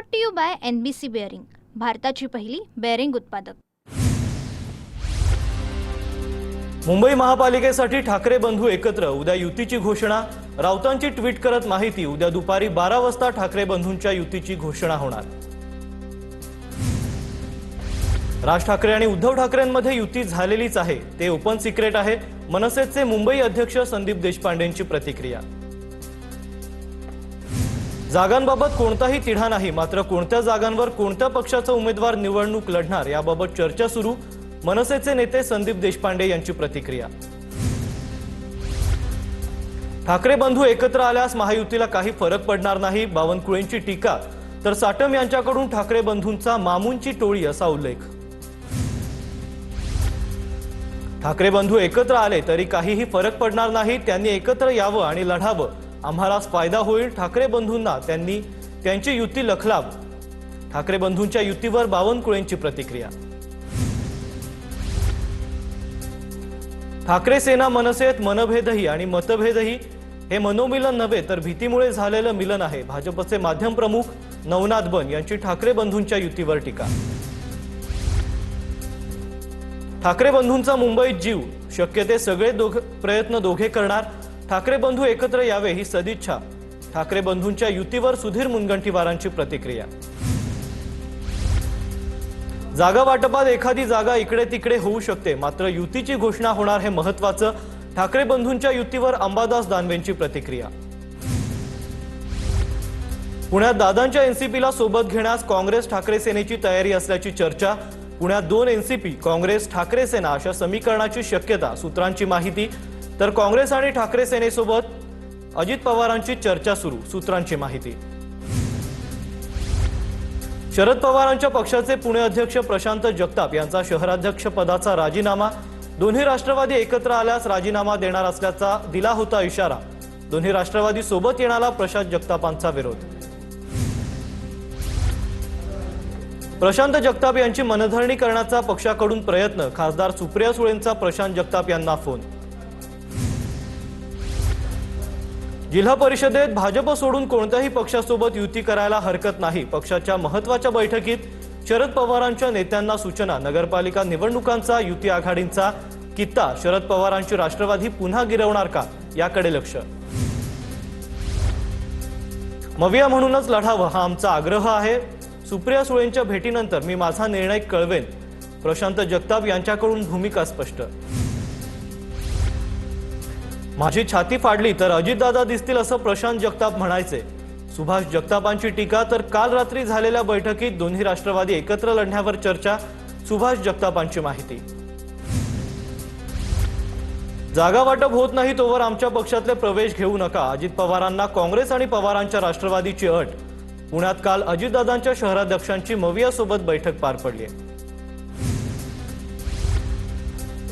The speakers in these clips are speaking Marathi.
Brought to you by NBC bearing, भारताची पहिली बेअरिंग उत्पादक। मुंबई महापालिकेसाठी ठाकरे बंधू एकत्र, उद्या युतीची घोषणा। राऊतांची ट्विट करत माहिती, उद्या दुपारी 12 वाजता ठाकरे बंधूंच्या युतीची घोषणा होणार। राज ठाकरे आणि उद्धव ठाकरेंमध्ये युती झालेलीच आहे, ते ओपन सिक्रेट आहे, मनसेचे मुंबई अध्यक्ष संदीप देशपांडेंची प्रतिक्रिया। जागांबाबत कोणताही तिढा नाही, मात्र कोणत्या जागांवर कोणत्या पक्षाचा उमेदवार निवडणूक लढणार याबाबत चर्चा सुरू, मनसेचे नेते संदीप देशपांडे यांची प्रतिक्रिया। ठाकरे बंधू एकत्र आल्यास महायुतीला काही फरक पडणार नाही, बावनकुळेंची टीका, तर साटम यांच्याकडून ठाकरे बंधूंचा मामूंची टोळी असा उल्लेख। ठाकरे बंधू एकत्र आले तरी काहीही फरक पडणार नाही, त्यांनी एकत्र यावं आणि लढावं, आम्हालाच फायदा होईल। ठाकरे बंधूंना त्यांची युती लखलाव, ठाकरे बंधूंच्या युतीवर बावनकुळेंची प्रतिक्रिया। ठाकरे सेना मनसेत मनभेदही आणि मतभेदही हे मनोमिलन नव्हे तर भीतीमुळे झालेलं मिलन आहे, भाजपचे माध्यम प्रमुख नवनाथ बन यांची ठाकरे बंधूंच्या युतीवर टीका। ठाकरे बंधूंचा मुंबईत जीव, शक्य ते सगळे प्रयत्न दोघे करणार, ठाकरे बंधू एकत्र यावे ही सदिच्छा, ठाकरे बंधूंच्या युतीवर सुधीर मुनगंटीवारांची प्रतिक्रिया। जागा वाटपात एखादी जागा इकडे तिकडे होऊ शकते, मात्र युतीची घोषणा होणार हे महत्त्वाचं, ठाकरे बंधूंच्या युतीवर अंबादास दानवेंची प्रतिक्रिया। पुण्यात दादांच्या एनसीपीला सोबत घेण्यास काँग्रेस ठाकरे सेनेची तयारी असल्याची चर्चा, पुण्यात 2 एनसीपी काँग्रेस ठाकरे सेना अशा समीकरणाची शक्यता, सूत्रांची माहिती, तर काँग्रेस आणि ठाकरे सेनेसोबत अजित पवारांची चर्चा सुरू, सूत्रांची माहिती। शरद पवारांच्या पक्षाचे पुणे अध्यक्ष प्रशांत जगताप यांचा शहराध्यक्ष पदाचा राजीनामा, दोन्ही राष्ट्रवादी एकत्र आल्यास राजीनामा देणार असल्याचा दिला होता इशारा, दोन्ही राष्ट्रवादी सोबत येण्याला प्रशांत जगतापांचा विरोध। प्रशांत जगताप यांची मनधरणी करण्याचा पक्षाकडून प्रयत्न, खासदार सुप्रिया सुळेंचा प्रशांत जगताप यांना फोन। जिल्हा परिषदेत भाजप सोडून कोणत्याही पक्षासोबत युती करायला हरकत नाही, पक्षाच्या महत्त्वाच्या बैठकीत शरद पवारांच्या नेत्यांना सूचना, नगरपालिका निवडणुकांचा युती आघाडींचा कित्ता, शरद पवारांची राष्ट्रवादी पुन्हा गिरवणार का याकडे लक्ष। मविया म्हणूनच लढावं हा आमचा आग्रह आहे, सुप्रिया सुळेंच्या भेटीनंतर मी माझा निर्णय कळवेन, प्रशांत जगताप यांच्याकडून भूमिका स्पष्ट। माझी छाती फाडली तर अजितदादा दिसतील असं प्रशांत जगताप म्हणायचे, सुभाष जगतापांची टीका, तर काल रात्री झालेल्या बैठकीत दोन्ही राष्ट्रवादी एकत्र लढण्यावर चर्चा, सुभाष जगतापांची माहिती। जागा वाटप होत नाही तोवर आमच्या पक्षातले प्रवेश घेऊ नका, अजित पवारांना काँग्रेस आणि पवारांच्या राष्ट्रवादीची अट, पुण्यात काल अजितदादांच्या शहराध्यक्षांची मविया सोबत बैठक पार पडली।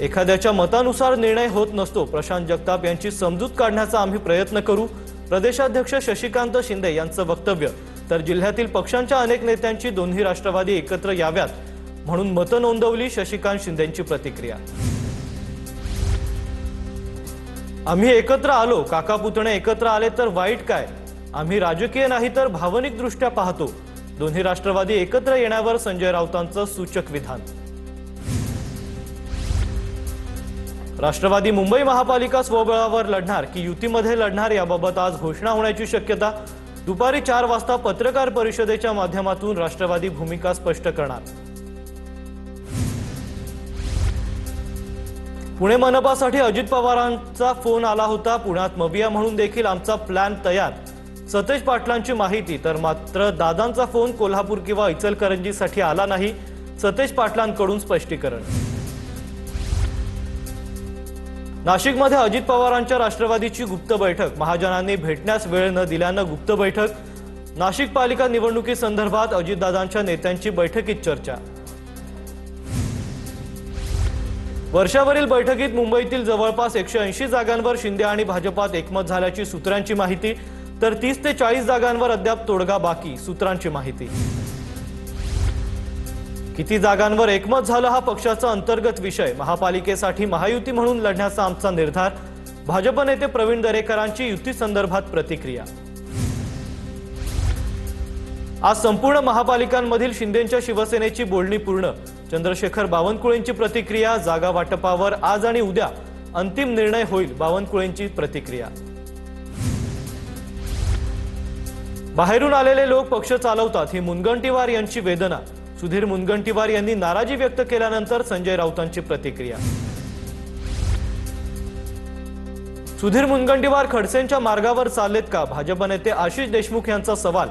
एखाद्याच्या मतानुसार निर्णय होत नसतो, प्रशांत जगताप यांची समजूत काढण्याचा आम्ही प्रयत्न करू, प्रदेशाध्यक्ष शशिकांत शिंदे यांचं वक्तव्य, तर जिल्ह्यातील पक्षांच्या अनेक नेत्यांची दोन्ही राष्ट्रवादी एकत्र याव्यात म्हणून मतं नोंदवली, शशिकांत शिंदेंची प्रतिक्रिया। आम्ही एकत्र आलो, काका पुतणे एकत्र आले तर वाईट काय, आम्ही राजकीय नाही तर भावनिक दृष्ट्या पाहतो, दोन्ही राष्ट्रवादी एकत्र येण्यावर संजय राऊतांचं सूचक विधान। राष्ट्रवादी मुंबई महापालिका स्वबळावर लढणार की युतीमध्ये लढणार याबाबत आज घोषणा होण्याची शक्यता, दुपारी 4 वाजता पत्रकार परिषदेच्या माध्यमातून राष्ट्रवादी भूमिका स्पष्ट करणार। पुणे मनपासाठी अजित पवारांचा फोन आला होता, पुण्यात मविया म्हणून देखील आमचा प्लॅन तयार, सतेज पाटलांची माहिती, तर मात्र दादांचा फोन कोल्हापूर किंवा इचलकरंजीसाठी आला नाही, सतेज पाटलांकडून स्पष्टीकरण। नाशिकमध्ये अजित पवारांच्या राष्ट्रवादीची गुप्त बैठक, महाजनांनी भेटण्यास वेळ न दिल्यानं गुप्त बैठक, नाशिक पालिका निवडणुकीसंदर्भात अजितदादांच्या नेत्यांची बैठकीत चर्चा। वर्षावरील बैठकीत मुंबईतील जवळपास 180 जागांवर शिंदे आणि भाजपात एकमत झाल्याची सूत्रांची माहिती, तर 30 ते 40 जागांवर अद्याप तोडगा बाकी, सूत्रांची माहिती। किती जागांवर एकमत झालं हा पक्षाचा अंतर्गत विषय, महापालिकेसाठी महायुती म्हणून लढण्याचा आमचा निर्धार, भाजप नेते प्रवीण दरेकरांची युती संदर्भात प्रतिक्रिया। आज संपूर्ण महापालिकांमधील शिंदेंच्या शिवसेनेची बोलणी पूर्ण। चंद्रशेखर बावनकुळेंची प्रतिक्रिया। जागा वाटपावर आज आणि उद्या अंतिम निर्णय होईल, बावनकुळेंची प्रतिक्रिया। बाहेरून आलेले लोक पक्ष चालवतात ही मुनगंटीवार यांची वेदना। सुधीर मुनगंटीवार यांनी नाराजी व्यक्त केल्यानंतर संजय राऊतांची प्रतिक्रिया। सुधीर मुनगंटीवार खडसेंच्या मार्गावर चाललेत का? भाजप नेते आशिष देशमुख यांचा सवाल।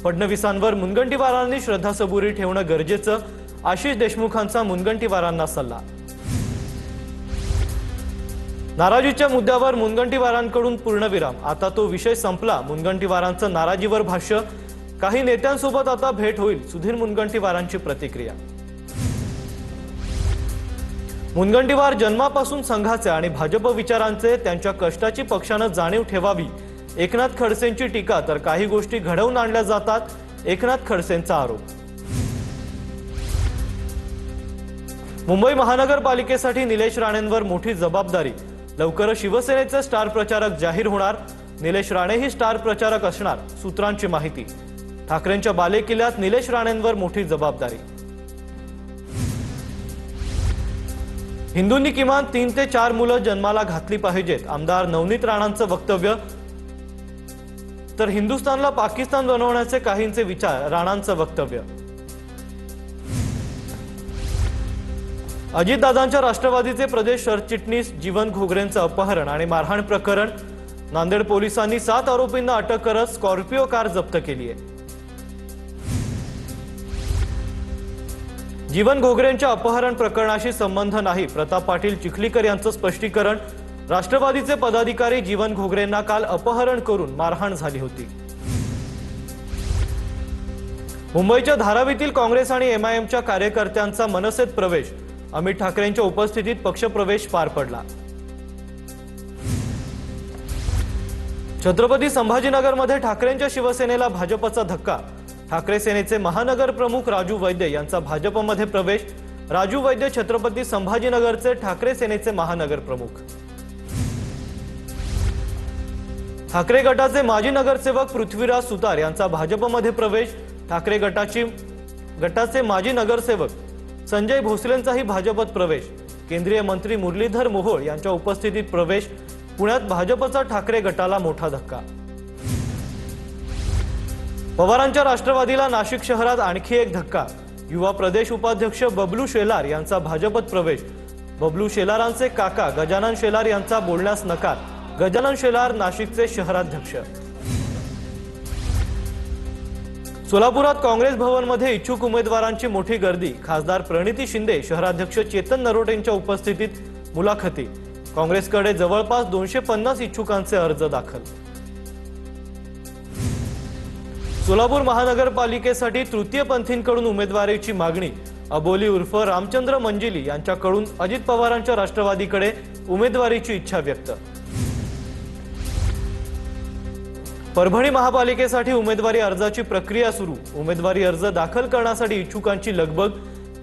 फडणवीसांवर मुनगंटीवारांनी श्रद्धासबुरी ठेवणं गरजेचं, आशिष देशमुखांचा मुनगंटीवारांना सल्ला। नाराजीच्या मुद्द्यावर मुनगंटीवारांकडून पूर्णविराम। आता तो विषय संपला, मुनगंटीवारांचं नाराजीवर भाष्य। काही नेत्यांसोबत आता भेट होईल, सुधीर मुनगंटीवारांची प्रतिक्रिया। मुनगंटीवार जन्मापासून संघाचे आणि भाजप विचारांचे, त्यांच्या कष्टाची पक्षानं जाणीव ठेवावी। एकनाथ खडसेंची टीका, तर काही गोष्टी घडवून आणल्या जातात, एकनाथ खडसेंचा आरोप। मुंबई महानगरपालिकेसाठी निलेश राणेंवर मोठी जबाबदारी। लवकरच शिवसेनेचे स्टार प्रचारक जाहीर होणार। निलेश राणेही स्टार प्रचारक असणार, सूत्रांची माहिती। ठाकरेंच्या बालेकिल्ल्यात निलेश राणेंवर मोठी जबाबदारी। हिंदूंनी किमान 3 ते 4 मुलं जन्माला घातली पाहिजेत, आमदार नवनीत राणांचं वक्तव्य। तर हिंदुस्थानला पाकिस्तान बनवण्याचे काहींचे विचार, राणांचं वक्तव्य। अजितदादांच्या राष्ट्रवादीचे प्रदेश सरचिटणीस जीवन घोगरेंचं अपहरण आणि मारहाण प्रकरण। नांदेड पोलिसांनी 7 आरोपींना अटक करत स्कॉर्पिओ कार जप्त केली आहे। जीवन घोगरेंच्या अपहरण प्रकरणाशी संबंध नाही, प्रताप पाटील चिखलीकर यांचं स्पष्टीकरण। राष्ट्रवादीचे पदाधिकारी जीवन घोगरेंना काल अपहरण करून मारहाण झाली होती। मुंबईच्या धारावीतील काँग्रेस आणि एमआयएमच्या कार्यकर्त्यांचा मनसेत प्रवेश। अमित ठाकरेंच्या उपस्थितीत पक्षप्रवेश पार पडला। छत्रपती संभाजीनगरमध्ये ठाकरेंच्या शिवसेनेला भाजपचा धक्का। ठाकरे सेनेचे महानगर प्रमुख राजू वैद्य यांचा भाजपमध्ये प्रवेश। राजू वैद्य छत्रपती संभाजीनगरचे ठाकरे सेनेचे महानगर प्रमुख। ठाकरे गटाचे माजी नगरसेवक पृथ्वीराज सुतार यांचा भाजपमध्ये प्रवेश। ठाकरे गटाचे माजी नगरसेवक संजय भोसलेंचाही भाजपत प्रवेश। केंद्रीय मंत्री मुरलीधर मोहोळ यांच्या उपस्थितीत प्रवेश। पुण्यात भाजपचा ठाकरे गटाला मोठा धक्का। पवारांच्या राष्ट्रवादीला नाशिक शहरात आणखी एक धक्का। युवा प्रदेश उपाध्यक्ष बबलू शेलार यांचा भाजपत प्रवेश। बबलू शेलारांचे काका गजानन शेलार यांचा बोलण्यास नकार। गजानन शेलार नाशिकचे शहराध्यक्ष। सोलापुरात काँग्रेस भवनमध्ये इच्छुक उमेदवारांची मोठी गर्दी। खासदार प्रणिती शिंदे, शहराध्यक्ष चेतन नरोटेंच्या उपस्थितीत मुलाखती। काँग्रेसकडे जवळपास 250 इच्छुकांचे अर्ज दाखल। सोलापूर महानगरपालिकेसाठी तृतीयपंथींकडून उमेदवारीची मागणी। अबोली उर्फ रामचंद्र मंजिली यांच्याकडून अजित पवारांच्या राष्ट्रवादीकडे उमेदवारीची इच्छा व्यक्त। परभणी महापालिकेसाठी उमेदवारी अर्जाची प्रक्रिया सुरू। उमेदवारी अर्ज दाखल करण्यासाठी इच्छुकांची लगबग।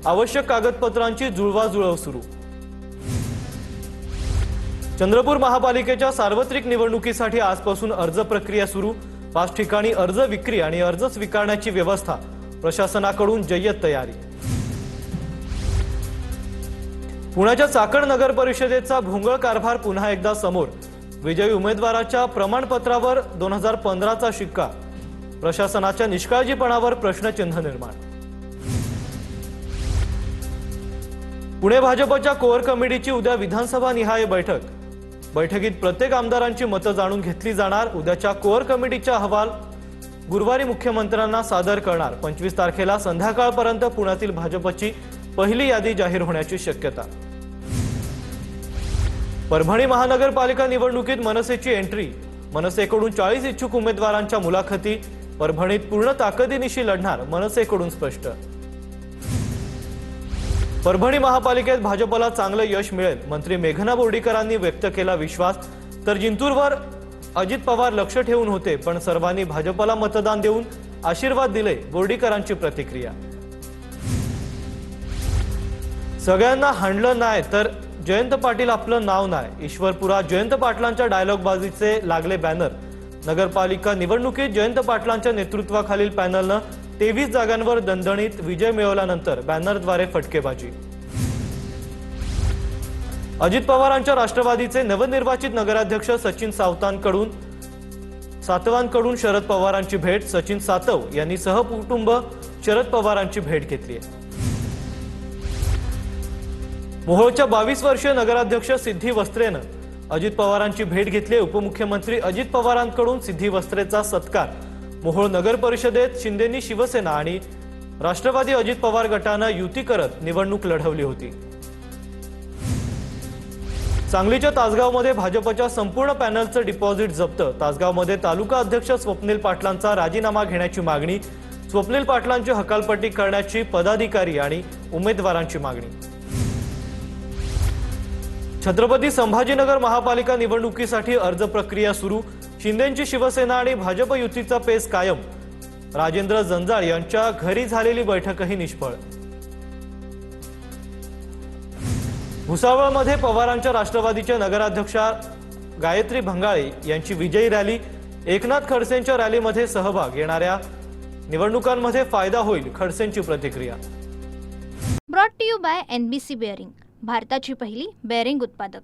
आवश्यक कागदपत्रांची जुळवाजुळव सुरू। चंद्रपूर महापालिकेच्या सार्वत्रिक निवडणुकीसाठी आजपासून अर्ज प्रक्रिया सुरू। 5 ठिकाणी अर्ज विक्री आणि अर्ज स्वीकारण्याची व्यवस्था। प्रशासनाकडून जय्यत तयारी। पुण्याच्या चाकण नगर परिषदेचा भोंगळ कारभार पुन्हा एकदा समोर। विजयी उमेदवाराच्या प्रमाणपत्रावर 2015चा शिक्का। प्रशासनाच्या निष्काळजीपणावर प्रश्नचिन्ह निर्माण। पुणे भाजपच्या कोअर कमिटीची उद्या विधानसभा निहाय बैठक। बैठकीत प्रत्येक आमदारांची मतं जाणून घेतली जाणार। उद्याच्या कोअर कमिटीचा अहवाल गुरुवारी मुख्यमंत्र्यांना सादर करणार। 25 तारखेला संध्याकाळपर्यंत पुण्यातील भाजपची पहिली यादी जाहीर होण्याची शक्यता। परभणी महानगरपालिका निवडणुकीत मनसेची एंट्री। मनसेकडून 40 इच्छुक उमेदवारांच्या मुलाखती। परभणीत पूर्ण ताकदीनिशी लढणार, मनसेकडून स्पष्ट। परभणी महापालिकेत भाजपला चांगलं यश मिळेल, मंत्री मेघना बोर्डीकरांनी व्यक्त केला विश्वास। तर जिंतूरवर अजित पवार लक्ष ठेवून होते, पण सर्वांनी भाजपला मतदान देऊन आशीर्वाद दिले, बोर्डीकरांची प्रतिक्रिया। सगळ्यांना हाणलं नाही तर जयंत पाटील आपलं नाव नाही। ईश्वरपुरात जयंत पाटलांच्या डायलॉगबाजीचे लागले बॅनर। नगरपालिका निवडणुकीत जयंत पाटलांच्या नेतृत्वाखालील पॅनलनं 23 जागांवर दणदणीत विजय मिळवल्यानंतर बॅनरद्वारे फटकेबाजी। अजित पवारांच्या राष्ट्रवादीचे नवनिर्वाचित नगराध्यक्ष सचिन सातवांकडून शरद पवारांची भेट। सचिन सातव यांनी सहकुटुंब शरद पवारांची भेट घेतली आहे। मोहोळच्या 22 वर्षीय नगराध्यक्ष सिद्धी वस्त्रेनं अजित पवारांची भेट घेतली। उपमुख्यमंत्री अजित पवारांकडून सिद्धी वस्त्रेचा सत्कार। मोहोळ नगर परिषदेत शिंदेंनी शिवसेना आणि राष्ट्रवादी अजित पवार गटानं युती करत निवडणूक लढवली होती। सांगलीच्या तासगावमध्ये भाजपच्या संपूर्ण पॅनलचं डिपॉझिट जप्त। तासगावमध्ये तालुका अध्यक्ष स्वप्नील पाटलांचा राजीनामा घेण्याची मागणी। स्वप्नील पाटलांची हकालपट्टी करण्याची पदाधिकारी आणि उमेदवारांची मागणी। छत्रपती संभाजीनगर महापालिका निवडणुकीसाठी अर्ज प्रक्रिया सुरू। शिंदेंची शिवसेना आणि भाजप युतीचा पेच कायम। राजेंद्र जंजाळ यांच्या घरी झालेली बैठकही निष्फळ। भुसावळमध्ये पवारांच्या राष्ट्रवादीच्या नगराध्यक्षा गायत्री भंगाळे यांची विजयी रॅली। एकनाथ खडसेंच्या रॅलीमध्ये सहभाग। येणाऱ्या निवडणुकांमध्ये फायदा होईल, खडसेंची प्रतिक्रिया। Brought to you by NBC bearing, भारताची पहिली बेअरिंग उत्पादक।